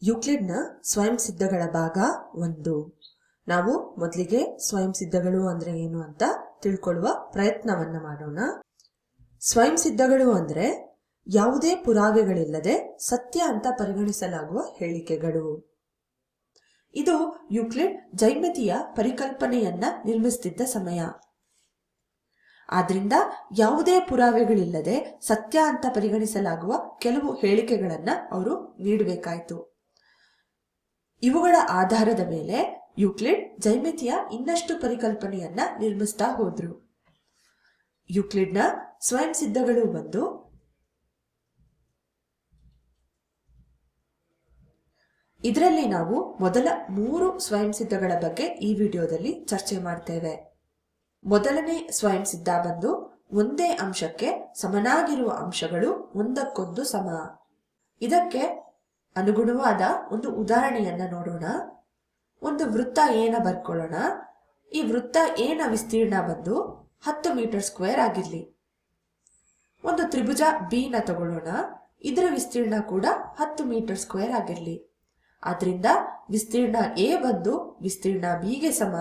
ಯೂಕ್ಲಿಡ್ನ ಸ್ವಯಂ ಸಿದ್ಧಗಳ ಭಾಗ 1. ನಾವು ಮೊದಲಿಗೆ ಸ್ವಯಂ ಸಿದ್ಧಗಳು ಅಂದ್ರೆ ಏನು ಅಂತ ತಿಳ್ಕೊಳ್ಳುವ ಪ್ರಯತ್ನವನ್ನ ಮಾಡೋಣ. ಸ್ವಯಂ ಸಿದ್ಧಗಳು ಅಂದ್ರೆ ಯಾವುದೇ ಪುರಾವೆಗಳಿಲ್ಲದೆ ಸತ್ಯ ಅಂತ ಪರಿಗಣಿಸಲಾಗುವ ಹೇಳಿಕೆಗಳು. ಇದು ಯೂಕ್ಲಿಡ್ ಜೈಮಿತಿಯ ಪರಿಕಲ್ಪನೆಯನ್ನ ನಿರ್ಮಿಸುತ್ತಿದ್ದ ಸಮಯ. ಆದ್ರಿಂದ ಯಾವುದೇ ಪುರಾವೆಗಳಿಲ್ಲದೆ ಸತ್ಯ ಅಂತ ಪರಿಗಣಿಸಲಾಗುವ ಕೆಲವು ಹೇಳಿಕೆಗಳನ್ನ ಅವರು ನೀಡಬೇಕಾಯಿತು. ಇವುಗಳ ಆಧಾರದ ಮೇಲೆ ಯೂಕ್ಲಿಡ್ ಜೈಮಿತಿಯ ಇನ್ನಷ್ಟು ಪರಿಕಲ್ಪನೆಯನ್ನ ನಿರ್ಮಿಸ್ತಾ ಹೋದ್ರು. ಯೂಕ್ಲಿಡ್ನ ಸ್ವಯಂ ಸಿದ್ಧಗಳು ಬಂದು ಇದರಲ್ಲಿ ನಾವು ಮೊದಲ 3 ಸ್ವಯಂ ಸಿದ್ಧಗಳ ಬಗ್ಗೆ ಈ ವಿಡಿಯೋದಲ್ಲಿ ಚರ್ಚೆ ಮಾಡ್ತೇವೆ. ಮೊದಲನೇ ಸ್ವಯಂ ಸಿದ್ಧ ಬಂದು ಒಂದೇ ಅಂಶಕ್ಕೆ ಸಮನಾಗಿರುವ ಅಂಶಗಳು ಒಂದಕ್ಕೊಂದು ಸಮ. ಇದಕ್ಕೆ ಅನುಗುಣವಾದ ಒಂದು ಉದಾಹರಣೆಯನ್ನ ನೋಡೋಣ. ಒಂದು ವೃತ್ತ ಏನ ಬರ್ಕೊಳ್ಳೋಣ. ಈ ವೃತ್ತ ಏನ ವಿಸ್ತೀರ್ಣ ಬಂದು 10 ಮೀಟರ್ ಸ್ಕ್ವೇರ್ ಆಗಿರ್ಲಿ. ಒಂದು ತ್ರಿಭುಜ ಬಿ ನ ತಗೊಳ್ಳೋಣ. ಇದರ ವಿಸ್ತೀರ್ಣ ಕೂಡ 10 ಮೀಟರ್ ಸ್ಕ್ವೇರ್ ಆಗಿರ್ಲಿ. ಆದ್ರಿಂದ ವಿಸ್ತೀರ್ಣ ಎ ಬಂದು ವಿಸ್ತೀರ್ಣ ಬಿ ಗೆ ಸಮ.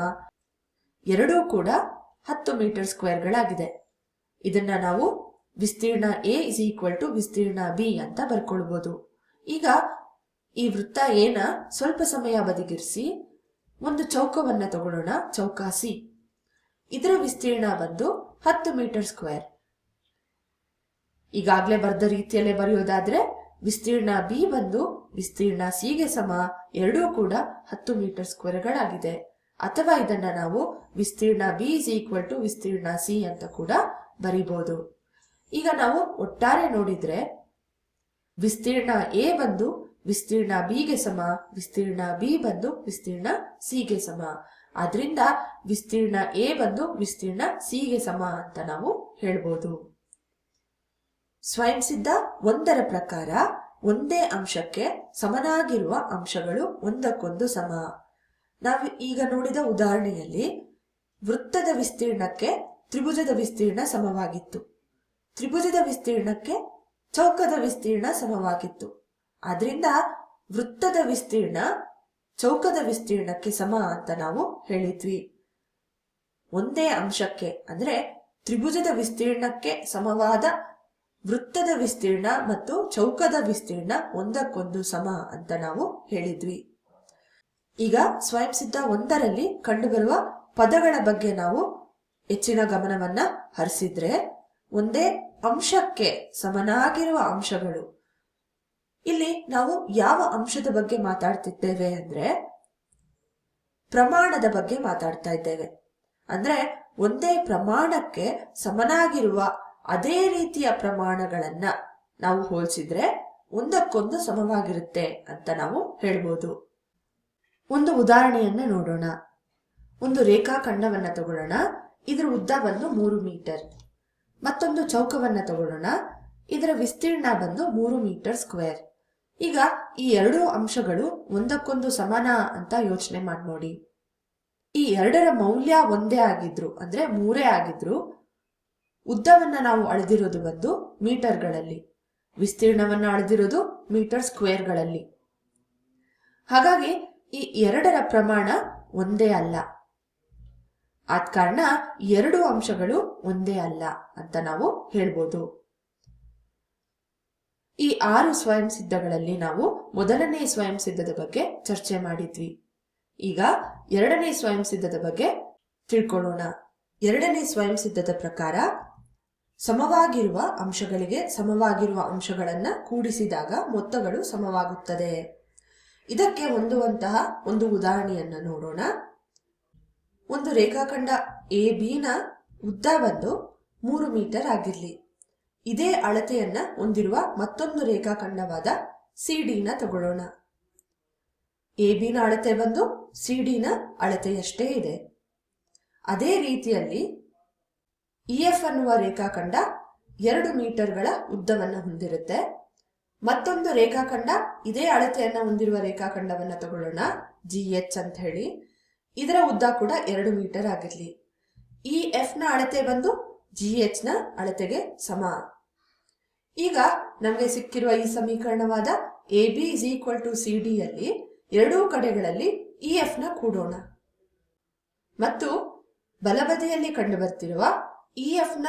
ಎರಡೂ ಕೂಡ 10 ಮೀಟರ್ ಸ್ಕ್ವೇರ್ಗಳಾಗಿದೆ. ಇದನ್ನ ನಾವು ವಿಸ್ತೀರ್ಣ ಎ ಇಸ್ ಈಕ್ವಲ್ ಟು ವಿಸ್ತೀರ್ಣ ಬಿ ಅಂತ ಬರ್ಕೊಳ್ಬಹುದು. ಈಗ ಈ ವೃತ್ತ ಏನ ಸ್ವಲ್ಪ ಸಮಯ ಬದಿಗಿರಿಸಿ ಒಂದು ಚೌಕವನ್ನ ತಗೊಳ್ಳೋಣ. ಚೌಕ ಸಿ. ಇದರ ವಿಸ್ತೀರ್ಣ ಬಂದು 10 ಮೀಟರ್ ಸ್ಕ್ವೇರ್. ಈಗಾಗಲೇ ಬರೆದ ರೀತಿಯಲ್ಲೇ ಬರೆಯೋದಾದ್ರೆ ವಿಸ್ತೀರ್ಣ ಬಿ ಬಂದು ವಿಸ್ತೀರ್ಣ ಸಿ ಗೆ ಸಮ. ಎರಡೂ ಕೂಡ 10 ಮೀಟರ್ ಸ್ಕ್ವೇರ್ಗಳಾಗಿದೆ. ಅಥವಾ ಇದನ್ನ ನಾವು ವಿಸ್ತೀರ್ಣ ಬಿ ಇಸ್ ಈಕ್ವಲ್ ಟು ವಿಸ್ತೀರ್ಣ ಸಿ ಅಂತ ಕೂಡ ಬರೀಬಹುದು. ಈಗ ನಾವು ಒಟ್ಟಾರೆ ನೋಡಿದ್ರೆ ವಿಸ್ತೀರ್ಣ ಎ ಬಂದು ವಿಸ್ತೀರ್ಣ ಬಿ ಗೆ ಸಮ, ವಿಸ್ತೀರ್ಣ ಬಿ ಬಂದು ವಿಸ್ತೀರ್ಣ ಸಿ ಗೆ ಸಮ. ಆದ್ರಿಂದ ವಿಸ್ತೀರ್ಣ ಎ ಬಂದು ವಿಸ್ತೀರ್ಣ ಸಿ ಗೆ ಸಮ ಅಂತ ನಾವು ಹೇಳ್ಬೋದು. ಸ್ವಯಂ ಸಿದ್ಧ 1ರ ಪ್ರಕಾರ ಒಂದೇ ಅಂಶಕ್ಕೆ ಸಮನಾಗಿರುವ ಅಂಶಗಳು ಒಂದಕ್ಕೊಂದು ಸಮ. ನಾವು ಈಗ ನೋಡಿದ ಉದಾಹರಣೆಯಲ್ಲಿ ವೃತ್ತದ ವಿಸ್ತೀರ್ಣಕ್ಕೆ ತ್ರಿಭುಜದ ವಿಸ್ತೀರ್ಣ ಸಮವಾಗಿತ್ತು. ತ್ರಿಭುಜದ ವಿಸ್ತೀರ್ಣಕ್ಕೆ ಚೌಕದ ವಿಸ್ತೀರ್ಣ ಸಮವಾಗಿತ್ತು. ಆದ್ರಿಂದ ವೃತ್ತದ ವಿಸ್ತೀರ್ಣ ಚೌಕದ ವಿಸ್ತೀರ್ಣಕ್ಕೆ ಸಮ ಅಂತ ನಾವು ಹೇಳಿದ್ವಿ. ಒಂದೇ ಅಂಶಕ್ಕೆ ಅಂದ್ರೆ ತ್ರಿಭುಜದ ವಿಸ್ತೀರ್ಣಕ್ಕೆ ಸಮವಾದ ವೃತ್ತದ ವಿಸ್ತೀರ್ಣ ಮತ್ತು ಚೌಕದ ವಿಸ್ತೀರ್ಣ ಒಂದಕ್ಕೊಂದು ಸಮ ಅಂತ ನಾವು ಹೇಳಿದ್ವಿ. ಈಗ ಸ್ವಯಂ ಸಿದ್ಧ 1ರಲ್ಲಿ ಕಂಡುಬರುವ ಪದಗಳ ಬಗ್ಗೆ ನಾವು ಹೆಚ್ಚಿನ ಗಮನವನ್ನ ಹರಿಸಿದ್ರೆ ಒಂದೇ ಅಂಶಕ್ಕೆ ಸಮನಾಗಿರುವ ಅಂಶಗಳು. ಇಲ್ಲಿ ನಾವು ಯಾವ ಅಂಶದ ಬಗ್ಗೆ ಮಾತಾಡ್ತಿದ್ದೇವೆ ಅಂದ್ರೆ ಪ್ರಮಾಣದ ಬಗ್ಗೆ ಮಾತಾಡ್ತಾ ಇದ್ದೇವೆ. ಅಂದ್ರೆ ಒಂದೇ ಪ್ರಮಾಣಕ್ಕೆ ಸಮನಾಗಿರುವ ಅದೇ ರೀತಿಯ ಪ್ರಮಾಣಗಳನ್ನ ನಾವು ಹೋಲಿಸಿದ್ರೆ ಒಂದಕ್ಕೊಂದು ಸಮವಾಗಿರುತ್ತೆ ಅಂತ ನಾವು ಹೇಳ್ಬೋದು. ಒಂದು ಉದಾಹರಣೆಯನ್ನ ನೋಡೋಣ. ಒಂದು ರೇಖಾಖಂಡವನ್ನ ತಗೊಳ್ಳೋಣ. ಇದರ ಉದ್ದ ಬಂದು 3 ಮೀಟರ್. ಮತ್ತೊಂದು ಚೌಕವನ್ನ ತಗೊಳ್ಳೋಣ. ಇದರ ವಿಸ್ತೀರ್ಣ ಬಂದು 3 ಮೀಟರ್ ಸ್ಕ್ವೇರ್. ಈಗ ಈ ಎರಡೂ ಅಂಶಗಳು ಒಂದಕ್ಕೊಂದು ಸಮಾನ ಅಂತ ಯೋಚನೆ ಮಾಡಿ ನೋಡಿ. ಈ ಎರಡರ ಮೌಲ್ಯ ಒಂದೇ ಆಗಿದ್ರು ಅಂದ್ರೆ 3 ಆಗಿದ್ರು ಉದ್ದವನ್ನ ನಾವು ಅಳೆದಿರೋದು ಬಂದು ಮೀಟರ್ಗಳಲ್ಲಿ, ವಿಸ್ತೀರ್ಣವನ್ನ ಅಳೆದಿರೋದು ಮೀಟರ್ ಸ್ಕ್ವೇರ್ಗಳಲ್ಲಿ. ಹಾಗಾಗಿ ಈ ಎರಡರ ಪ್ರಮಾಣ ಒಂದೇ ಅಲ್ಲ. ಆದ ಕಾರಣ ಎರಡೂ ಅಂಶಗಳು ಒಂದೇ ಅಲ್ಲ ಅಂತ ನಾವು ಹೇಳ್ಬೋದು. ಈ 6 ಸ್ವಯಂ ಸಿದ್ಧಗಳಲ್ಲಿ ನಾವು ಮೊದಲನೇ ಸ್ವಯಂ ಸಿದ್ಧದ ಬಗ್ಗೆ ಚರ್ಚೆ ಮಾಡಿದ್ವಿ. ಈಗ 2ನೇ ಸ್ವಯಂ ಸಿದ್ಧದ ಬಗ್ಗೆ ತಿಳ್ಕೊಳ್ಳೋಣ. 2ನೇ ಸ್ವಯಂ ಸಿದ್ಧದ ಪ್ರಕಾರ ಸಮವಾಗಿರುವ ಅಂಶಗಳಿಗೆ ಸಮವಾಗಿರುವ ಅಂಶಗಳನ್ನ ಕೂಡಿಸಿದಾಗ ಮೊತ್ತಗಳು ಸಮವಾಗುತ್ತದೆ. ಇದಕ್ಕೆ ಹೊಂದುವಂತಹ ಒಂದು ಉದಾಹರಣೆಯನ್ನ ನೋಡೋಣ. ಒಂದು ರೇಖಾಖಂಡ ಎ ಬಿ ನ ಉದ್ದ ಬಂದು 3 ಮೀಟರ್ ಆಗಿರ್ಲಿ. ಇದೇ ಅಳತೆಯನ್ನ ಹೊಂದಿರುವ ಮತ್ತೊಂದು ರೇಖಾಖಂಡವಾದ ಸಿ ಡಿ ನ ತಗೊಳ್ಳೋಣ. ಎ ಬಿ ನ ಅಳತೆ ಬಂದು ಸಿ ಡಿ ನ ಅಳತೆಯಷ್ಟೇ ಇದೆ. ಅದೇ ರೀತಿಯಲ್ಲಿ ಇ ಎಫ್ ಅನ್ನುವ ರೇಖಾಖಂಡ 2 ಮೀಟರ್ಗಳ ಉದ್ದವನ್ನ ಹೊಂದಿರುತ್ತೆ. ಮತ್ತೊಂದು ರೇಖಾಖಂಡ ಇದೇ ಅಳತೆಯನ್ನ ಹೊಂದಿರುವ ರೇಖಾಖಂಡವನ್ನ ತಗೊಳ್ಳೋಣ, ಜಿ ಎಚ್ ಅಂತ ಹೇಳಿ. ಇದರ ಉದ್ದ ಕೂಡ 2 ಮೀಟರ್ ಆಗಿರ್ಲಿ. ಇ ಎಫ್ ನ ಅಳತೆ ಬಂದು ಜಿ ಎಚ್ ನ ಅಳತೆಗೆ ಸಮ. ಈಗ ನಮಗೆ ಸಿಕ್ಕಿರುವ ಈ ಸಮೀಕರಣವಾದ AB is equal to CD ಯಲ್ಲಿ ಎರಡೂ ಕಡೆಗಳಲ್ಲಿ EF ನ ಕೂಡೋಣ ಮತ್ತು ಬಲಬದಿಯಲ್ಲಿ ಕಂಡುಬರ್ತಿರುವ EF ನ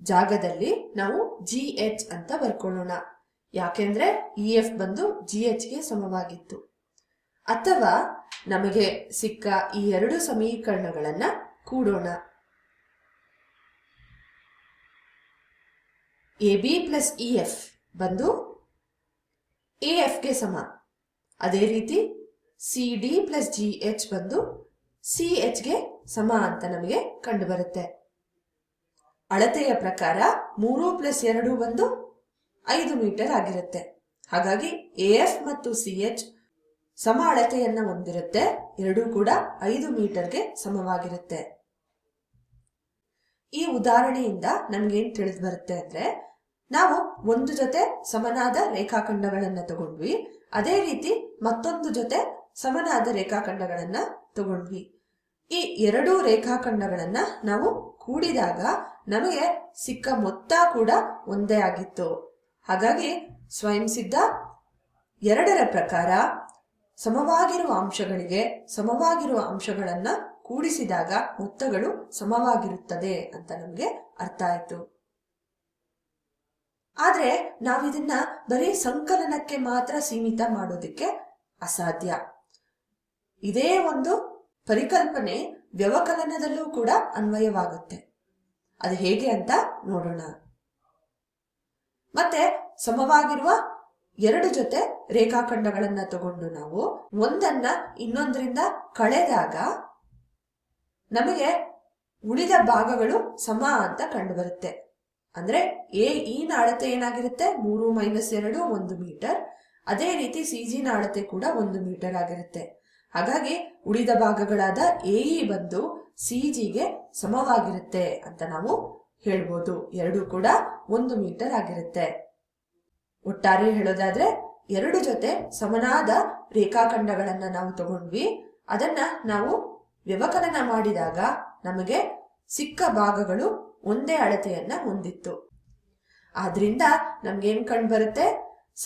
ಜಾಗದಲ್ಲಿ ನಾವು GH ಅಂತ ಬರ್ಕೊಳ್ಳೋಣ. ಯಾಕೆಂದ್ರೆ EF ಬಂದು GH ಗೆ ಸಮವಾಗಿತ್ತು. ಅಥವಾ ನಮಗೆ ಸಿಕ್ಕ ಈ ಎರಡು ಸಮೀಕರಣಗಳನ್ನ ಕೂಡೋಣ. AB ಪ್ಲಸ್ EF ಬಂದು AF ಗೆ ಸಮ. ಅದೇ ರೀತಿ CD ಪ್ಲಸ್ GH ಬಂದು CH ಗೆ ಸಮ ಅಂತ ನಮಗೆ ಕಂಡು ಬರುತ್ತೆ. ಅಳತೆಯ ಪ್ರಕಾರ 3 ಪ್ಲಸ್ 2 ಬಂದು 5 ಮೀಟರ್ ಆಗಿರುತ್ತೆ. ಹಾಗಾಗಿ AF ಮತ್ತು CH ಸಮ ಅಳತೆಯನ್ನ ಹೊಂದಿರುತ್ತೆ. ಎರಡೂ ಕೂಡ 5 ಮೀಟರ್ಗೆ ಸಮವಾಗಿರುತ್ತೆ. ಈ ಉದಾಹರಣೆಯಿಂದ ನಮ್ಗೇನ್ ತಿಳಿದು ಬರುತ್ತೆ ಅಂದ್ರೆ, ನಾವು ಒಂದು ಜೊತೆ ಸಮನಾದ ರೇಖಾಖಂಡಗಳನ್ನ ತಗೊಂಡ್ವಿ, ಅದೇ ರೀತಿ ಮತ್ತೊಂದು ಜೊತೆ ಸಮನಾದ ರೇಖಾಖಂಡಗಳನ್ನ ತಗೊಂಡ್ವಿ. ಈ ಎರಡೂ ರೇಖಾಖಂಡಗಳನ್ನ ನಾವು ಕೂಡಿದಾಗ ನಮಗೆ ಸಿಕ್ಕ ಮೊತ್ತ ಕೂಡ ಒಂದೇ ಆಗಿತ್ತು. ಹಾಗಾಗಿ ಸ್ವಯಂ ಸಿದ್ಧ 2ರ ಪ್ರಕಾರ ಸಮವಾಗಿರುವ ಅಂಶಗಳಿಗೆ ಸಮವಾಗಿರುವ ಅಂಶಗಳನ್ನ ಕೂಡಿಸಿದಾಗ ಮೊತ್ತಗಳು ಸಮವಾಗಿರುತ್ತದೆ ಅಂತ ನಮಗೆ ಅರ್ಥ ಆಯ್ತು. ಆದ್ರೆ ನಾವಿದನ್ನ ಬರೀ ಸಂಕಲನಕ್ಕೆ ಮಾತ್ರ ಸೀಮಿತ ಮಾಡೋದಕ್ಕೆ ಅಸಾಧ್ಯ. ಇದೇ ಒಂದು ಪರಿಕಲ್ಪನೆ ವ್ಯವಕಲನದಲ್ಲೂ ಕೂಡ ಅನ್ವಯವಾಗುತ್ತೆ. ಅದು ಹೇಗೆ ಅಂತ ನೋಡೋಣ. ಮತ್ತೆ ಸಮವಾಗಿರುವ 2 ಜೊತೆ ರೇಖಾಖಂಡಗಳನ್ನ ತಗೊಂಡು ನಾವು ಒಂದನ್ನ ಇನ್ನೊಂದರಿಂದ ಕಳೆದಾಗ ನಮಗೆ ಉಳಿದ ಭಾಗಗಳು ಸಮ ಅಂತ ಕಂಡು ಬರುತ್ತೆ. ಅಂದ್ರೆ ಈ ನ ಅಳತೆ ಏನಾಗಿರುತ್ತೆ, 3 - 2 1 ಮೀಟರ್. ಅದೇ ರೀತಿ CG ನ ಅಳತೆ ಕೂಡ 1 ಮೀಟರ್ ಆಗಿರುತ್ತೆ. ಹಾಗಾಗಿ ಉಳಿದ ಭಾಗಗಳಾದ AE ಬಂದು CG ಗೆ ಸಮವಾಗಿರುತ್ತೆ ಅಂತ ನಾವು ಹೇಳ್ಬೋದು. ಎರಡೂ ಕೂಡ 1 ಮೀಟರ್ ಆಗಿರುತ್ತೆ. ಒಟ್ಟಾರೆ ಹೇಳೋದಾದ್ರೆ 2 ಜೊತೆ ಸಮನಾದ ರೇಖಾಖಂಡಗಳನ್ನ ನಾವು ತಗೊಂಡ್ವಿ. ಅದನ್ನ ನಾವು ವ್ಯವಕಲನ ಮಾಡಿದಾಗ ನಮಗೆ ಸಿಕ್ಕ ಭಾಗಗಳು ಒಂದೇ ಅಳತೆಯನ್ನ ಹೊಂದಿತ್ತು. ಆದ್ರಿಂದ ನಮ್ಗೇನ್ ಕಂಡು ಬರುತ್ತೆ,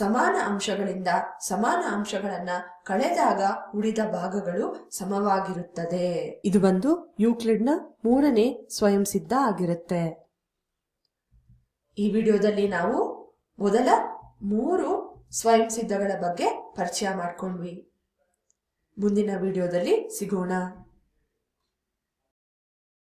ಸಮಾನ ಅಂಶಗಳಿಂದ ಸಮಾನ ಅಂಶಗಳನ್ನ ಕಳೆದಾಗ ಉಳಿದ ಭಾಗಗಳು ಸಮವಾಗಿರುತ್ತದೆ. ಇದು ಬಂದು ಯೂಕ್ಲಿಡ್ನ 3ನೇ ಸ್ವಯಂ ಸಿದ್ಧ ಆಗಿರುತ್ತೆ. ಈ ವಿಡಿಯೋದಲ್ಲಿ ನಾವು ಮೊದಲ 3 ಸ್ವಯಂ ಸಿದ್ಧಗಳ ಬಗ್ಗೆ ಪರಿಚಯ ಮಾಡ್ಕೊಂಡ್ವಿ. ಮುಂದಿನ ವಿಡಿಯೋದಲ್ಲಿ ಸಿಗೋಣ.